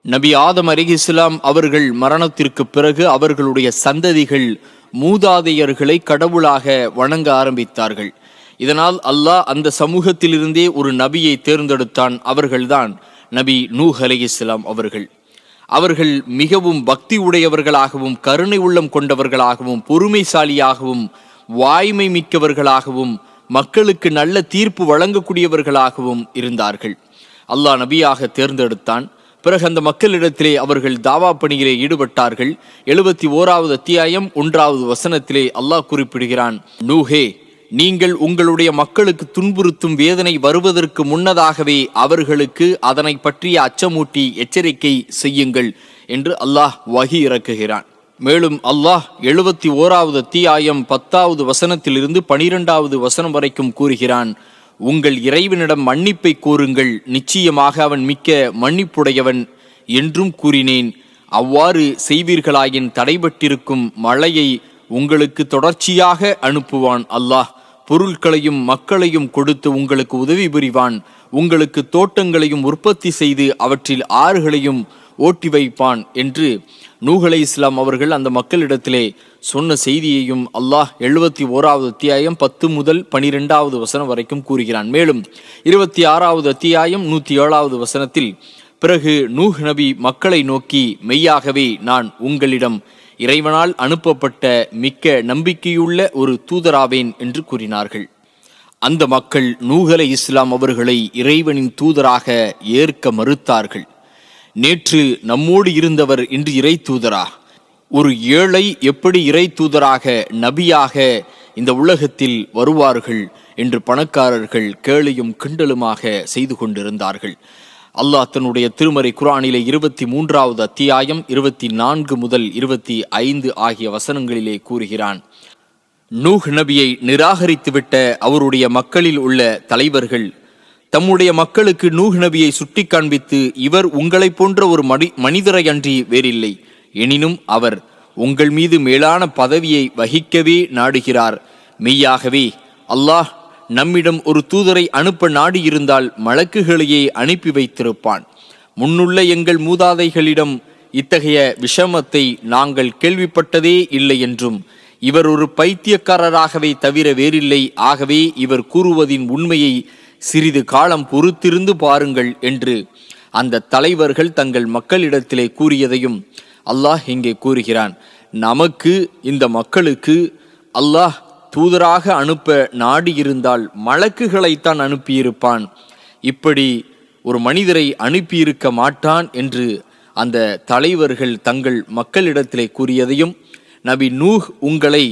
நபி ஆதம் அலைஹிஸ்ஸலாம் அவர்கள் மரணத்திற்கு பிறகு அவர்களுடைய சந்ததிகள் மூதாதையர்களை கடவுளாக வணங்க ஆரம்பித்தார்கள். இதனால் அல்லாஹ் அந்த சமூகத்திலிருந்தே ஒரு நபியை தேர்ந்தெடுத்தான். அவர்கள்தான் நபி நூஹ் அலைஹிஸ்ஸலாம் அவர்கள். அவர்கள் மிகவும் பக்தி உடையவர்களாகவும் கருணை உள்ளம் கொண்டவர்களாகவும் பொறுமைசாலியாகவும் வாய்மை மிக்கவர்களாகவும் மக்களுக்கு நல்ல தீர்ப்பு வழங்கக்கூடியவர்களாகவும் இருந்தார்கள். அல்லாஹ் நபியாக தேர்ந்தெடுத்தான். பிறகு அந்த மக்களிடத்திலே அவர்கள் தாவா பணியிலே ஈடுபட்டார்கள். 71வது அத்தியாயம் 1வது வசனத்திலே அல்லாஹ் குறிப்பிடுகிறான், நூஹே, நீங்கள் உங்களுடைய மக்களுக்கு துன்புறுத்தும் வேதனை வருவதற்கு முன்னதாகவே அவர்களுக்கு அதனை பற்றிய அச்சமூட்டி எச்சரிக்கை செய்யுங்கள் என்று அல்லாஹ் வஹி இறக்குகிறான். மேலும் அல்லாஹ் 71வது அத்தியாயம் 10வது வசனத்திலிருந்து 12வது வசனம் வரைக்கும் கூறுகிறான், உங்கள் இறைவனிடம் மன்னிப்பை கோருங்கள், நிச்சயமாக அவன் மிக்க மன்னிப்புடையவன் என்றும் கூறினேன். அவ்வாறு செய்வீர்களாயின் தடைபட்டிருக்கும் மழையை உங்களுக்கு தொடர்ச்சியாக அனுப்புவான். அல்லாஹ் பொருட்களையும் மக்களையும் கொடுத்து உங்களுக்கு உதவி புரிவான். உங்களுக்கு தோட்டங்களையும் உற்பத்தி செய்து அவற்றில் ஆறுகளையும் ஓட்டி வைப்பான் என்று நூஹ் அலைஹிஸ்ஸலாம் அவர்கள் அந்த மக்களிடத்திலே சொன்ன செய்தியையும் அல்லாஹ் 71வது அத்தியாயம் 10 முதல் 12வது வசனம் வரைக்கும் கூறுகிறான். மேலும் 26வது அத்தியாயம் 107வது வசனத்தில், பிறகு நூஹ் நபி மக்களை நோக்கி, மெய்யாகவே நான் உங்களிடம் இறைவனால் அனுப்பப்பட்ட மிக்க நம்பிக்கையுள்ள ஒரு தூதராவேன் என்று கூறினார்கள். அந்த மக்கள் நூஹ் அலைஹிஸ்ஸலாம் அவர்களை இறைவனின் தூதராக ஏற்க மறுத்தார்கள். நேற்று நம்மோடு இருந்தவர் இன்று இறை தூதரா? ஒரு ஏழை எப்படி இறை தூதராக நபியாக இந்த உலகத்தில் வருவார்கள் என்று பணக்காரர்கள் கேலியும் கிண்டலுமாக செய்து கொண்டிருந்தார்கள். அல்லாஹ் தன்னுடைய திருமறை குர்ஆனிலே 23வது அத்தியாயம் 24 முதல் 25 ஆகிய வசனங்களிலே கூறுகிறான், நூஹ் நபியை நிராகரித்துவிட்ட அவருடைய மக்களில் உள்ள தலைவர்கள் தம்முடைய மக்களுக்கு நூஹ் நபியை சுட்டி காண்பித்து, இவர் உங்களை போன்ற ஒரு மனிதரை அன்றி வேறில்லை. எனினும் அவர் உங்கள் மீது மேலான பதவியை வகிக்கவே நாடுகிறார். மெய்யாகவே அல்லாஹ் நம்மிடம் ஒரு தூதரை அனுப்ப நாடியிருந்தால் மலக்குகளையே அனுப்பி வைத்திருப்பான். முன்னுள்ள எங்கள் மூதாதைகளிடம் இத்தகைய விஷமத்தை நாங்கள் கேள்விப்பட்டதே இல்லை என்றும் இவர் ஒரு பைத்தியக்காரராகவே தவிர வேறில்லை. ஆகவே இவர் கூறுவதின் உண்மையை சிறிது காலம் பொறுத்திருந்து பாருங்கள் என்று அந்த தலைவர்கள் தங்கள் மக்களிடத்திலே கூறியதையும் அல்லாஹ் இங்கே கூறுகிறான். நமக்கு இந்த மக்களுக்கு அல்லாஹ் தூதராக அனுப்ப நாடியிருந்தால் மலக்குகளைத்தான் அனுப்பியிருப்பான், இப்படி ஒரு மனிதரை அனுப்பியிருக்க மாட்டான் என்று அந்த தலைவர்கள் தங்கள் மக்களிடத்திலே கூறியதையும், நபி நூஹ் உங்களை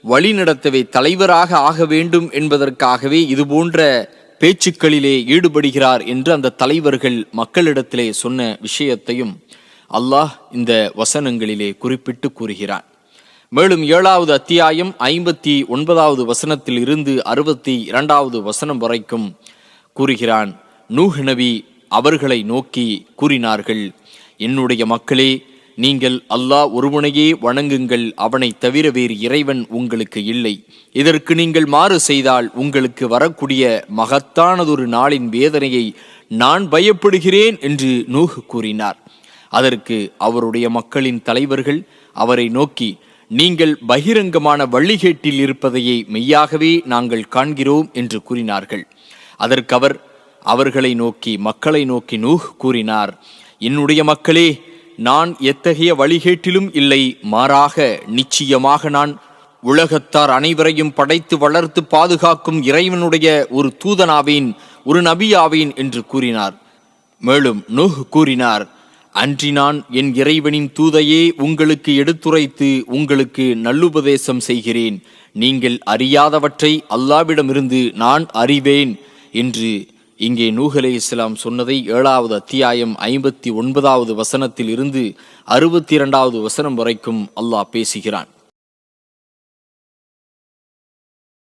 வழிநடத்தவே தலைவராக ஆக வேண்டும் என்பதற்காகவே இதுபோன்ற பேச்சுக்களிலே ஈடுபடுகிறார் என்று அந்த தலைவர்கள் மக்களிடத்திலே சொன்ன விஷயத்தையும் அல்லாஹ் இந்த வசனங்களிலே குறிப்பிட்டு கூறுகிறான். மேலும் 7வது அத்தியாயம் 59வது வசனத்தில் இருந்து 62வது வசனம் வரைக்கும் கூறுகிறான், நூஹ் நபி அவர்களை நோக்கி கூறினார்கள், என்னுடைய மக்களே, நீங்கள் அல்லாஹ் ஒருவனையே வணங்குங்கள், அவனை தவிர வேறு இறைவன் உங்களுக்கு இல்லை. இதற்கு நீங்கள் மாறு செய்தால் உங்களுக்கு வரக்கூடிய மகத்தானதொரு நாளின் வேதனையை நான் பயப்படுகிறேன் என்று நூஹ் கூறினார். அதற்கு அவருடைய மக்களின் தலைவர்கள் அவரை நோக்கி, நீங்கள் பகிரங்கமான வழிகேட்டில் இருப்பதையே மெய்யாகவே நாங்கள் காண்கிறோம் என்று கூறினார்கள். அதற்கு அவர் அவர்களை நோக்கி மக்களை நோக்கி நூஹ் கூறினார், என்னுடைய மக்களே, நான் எத்தகைய வழிகேட்டிலும் இல்லை, மாறாக நிச்சயமாக நான் உலகத்தார் அனைவரையும் படைத்து வளர்த்து பாதுகாக்கும் இறைவனுடைய ஒரு தூதனாவேன், ஒரு நபியாவேன் என்று கூறினார். மேலும் நூஹ் கூறினார், அன்றி நான் என் இறைவனின் தூதையே உங்களுக்கு எடுத்துரைத்து உங்களுக்கு நல்லுபதேசம் செய்கிறேன். நீங்கள் அறியாதவற்றை அல்லாஹ்விடமிருந்து நான் அறிவேன் என்று இங்கே நூஹ் அலைஹிஸ்ஸலாம் சொன்னதை 7வது அத்தியாயம் 59வது வசனத்தில் இருந்து 62வது வசனம் வரைக்கும் அல்லாஹ் பேசுகிறான்.